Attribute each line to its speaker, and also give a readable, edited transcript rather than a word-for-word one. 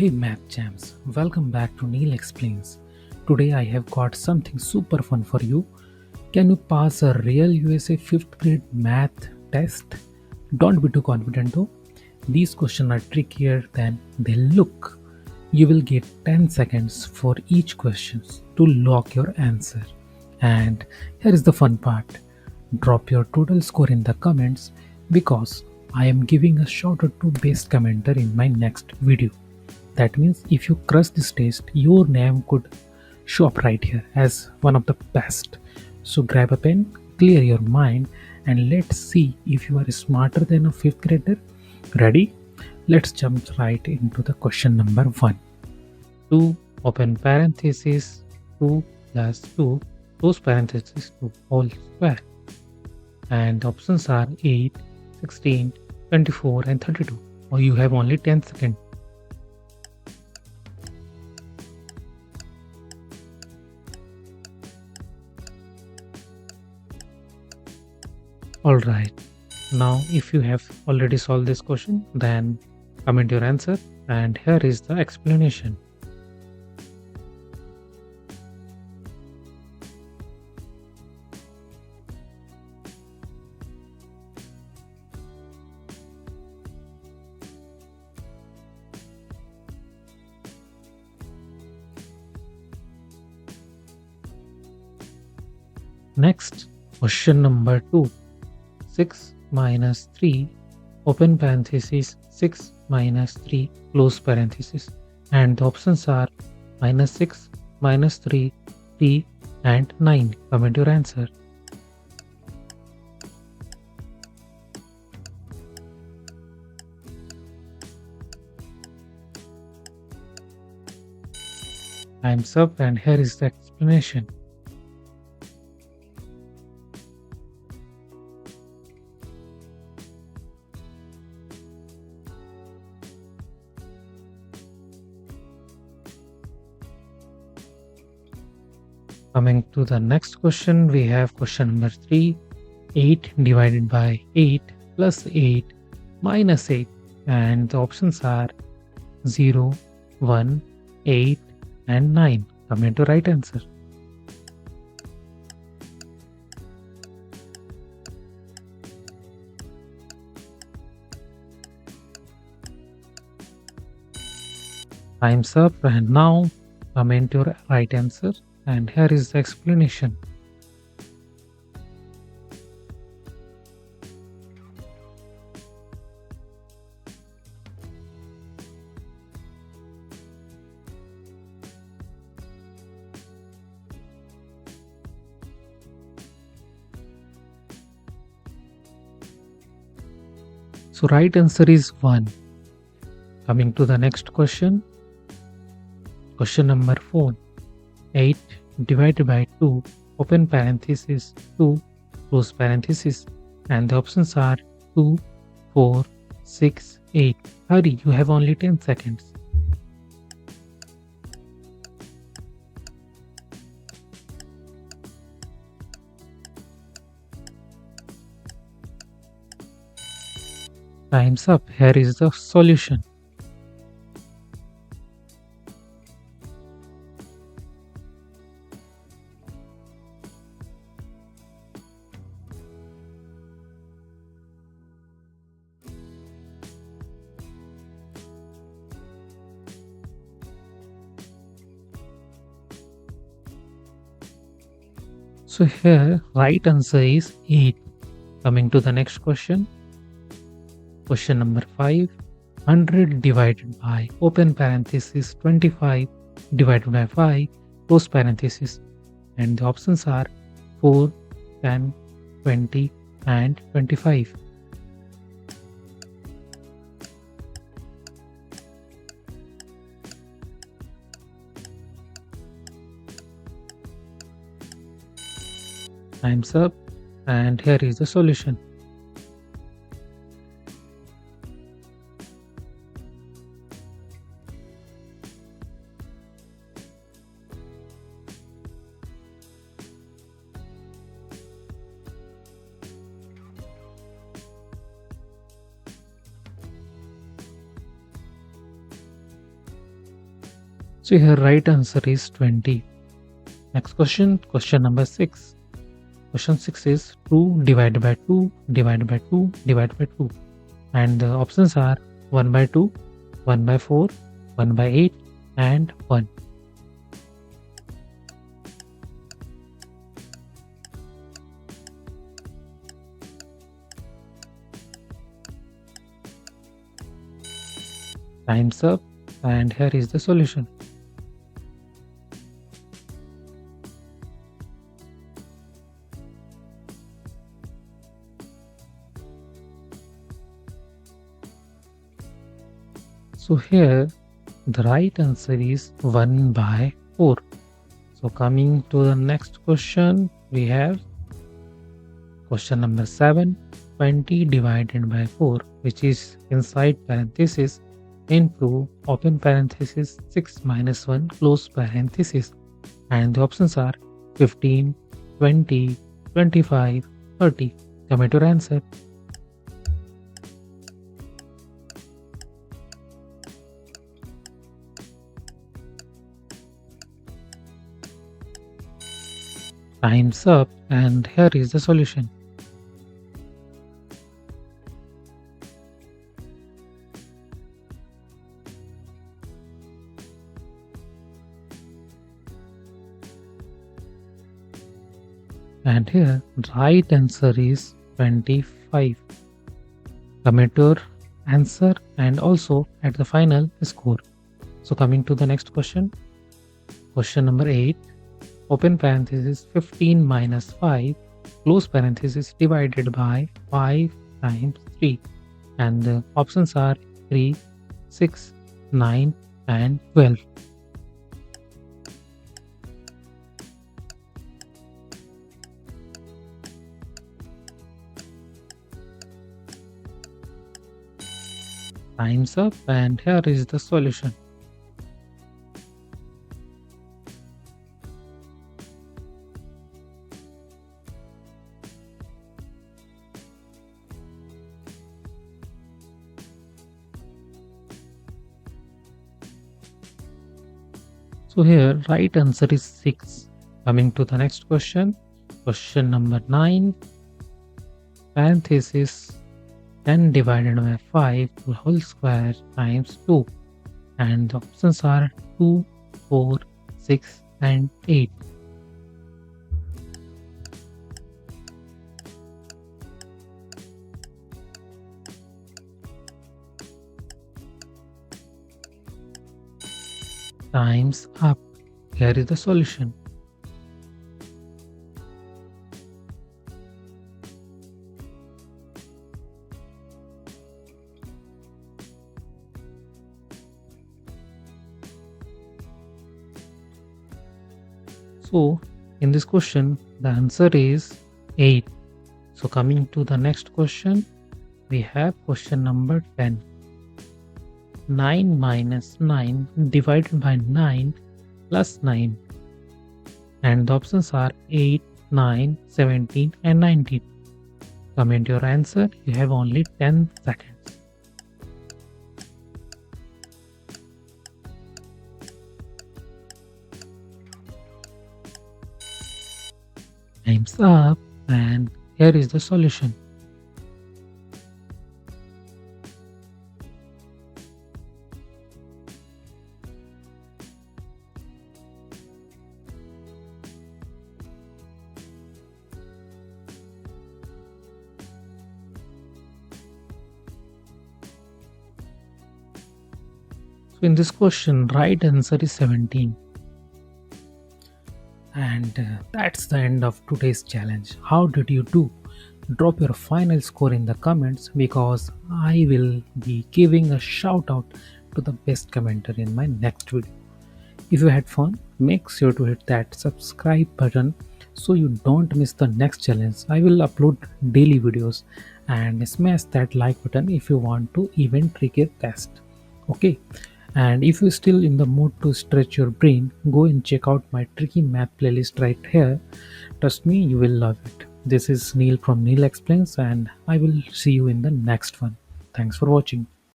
Speaker 1: Hey Math Jams, welcome back to Neil Explains. Today I have got something super fun for you. Can you pass a real USA 5th grade math test? Don't be too confident though. These questions are trickier than they look. You will get 10 seconds for each question to lock your answer. And here is the fun part. Drop your total score in the comments because I am giving a shout out to best commenter in my next video. That means if you crush this test, your name could show up right here as one of the best. So grab a pen, clear your mind, and let's see if you are smarter than a fifth grader. Ready? Let's jump right into the question number 1. 2 open parenthesis 2 plus 2 close parenthesis 2 whole square. And the options are 8, 16, 24 and 32. Or you have only 10 seconds. Alright, now if you have already solved this question, then comment your answer and here is the explanation. Next, question number 2. 6 minus 3 open parenthesis 6 minus 3 close parenthesis, and the options are minus 6, minus 3, 3 and 9. Comment your answer. Time's up and here is the explanation. Coming to the next question, we have question number 3. 8 divided by 8 plus 8 minus 8, and the options are 0, 1, 8 and 9. Comment your right answer. Time's up and now comment your right answer. And here is the explanation. So right answer is 1. Coming to the next question. Question number 4. 8 divided by 2 open parenthesis 2 close parenthesis, and the options are 2, 4, 6, 8. Hurry, you have only 10 seconds. Time's up. Here is the solution. So here right answer is 8. Coming to the next question. Question number 5. 100 divided by open parenthesis 25 divided by 5 close parenthesis, and the options are 4, 10, 20 and 25. Time's up and here is the solution. So here right answer is 20. Next question, question number 6. Question 6 is 2 divided by 2 divided by 2 divided by 2. And the options are 1 by 2, 1 by 4, 1 by 8 and 1. Time's up, and here is the solution. So here the right answer is 1 by 4. So coming to the next question, we have question number 7, 20 divided by 4, which is inside parenthesis into open parenthesis 6 minus 1 close parenthesis. And the options are 15, 20, 25, 30. Comment your answer. Time's up, and here is the solution. And here right answer is 25. Comment your answer and also at the final score. So coming to the next question. Question number 8. Open parenthesis 15 minus 5 close parenthesis divided by 5 times 3. And the options are 3, 6, 9 and 12. Time's up, and here is the solution. So here right answer is 6. Coming to the next question. Question number 9. Parenthesis 10 divided by 5 to whole square times 2. And the options are 2, 4, 6 and 8. Time's up. Here is the solution. So in this question the answer is 8. So coming to the next question, we have question number 10. 9 minus 9 divided by 9 plus 9. And the options are 8, 9, 17 and 19. Comment your answer. You have only 10 seconds. Time's up, and here is the solution. So in this question, right answer is 17. And that's the end of today's challenge. How did you do? Drop your final score in the comments, because I will be giving a shout out to the best commenter in my next video. If you had fun, make sure to hit that subscribe button so you don't miss the next challenge. I will upload daily videos, and smash that like button if you want to even trigger test. Okay. And if you're still in the mood to stretch your brain, go and check out my tricky math playlist right here. Trust me, you will love it. This is Neil from Neil Explains, and I will see you in the next one. Thanks for watching.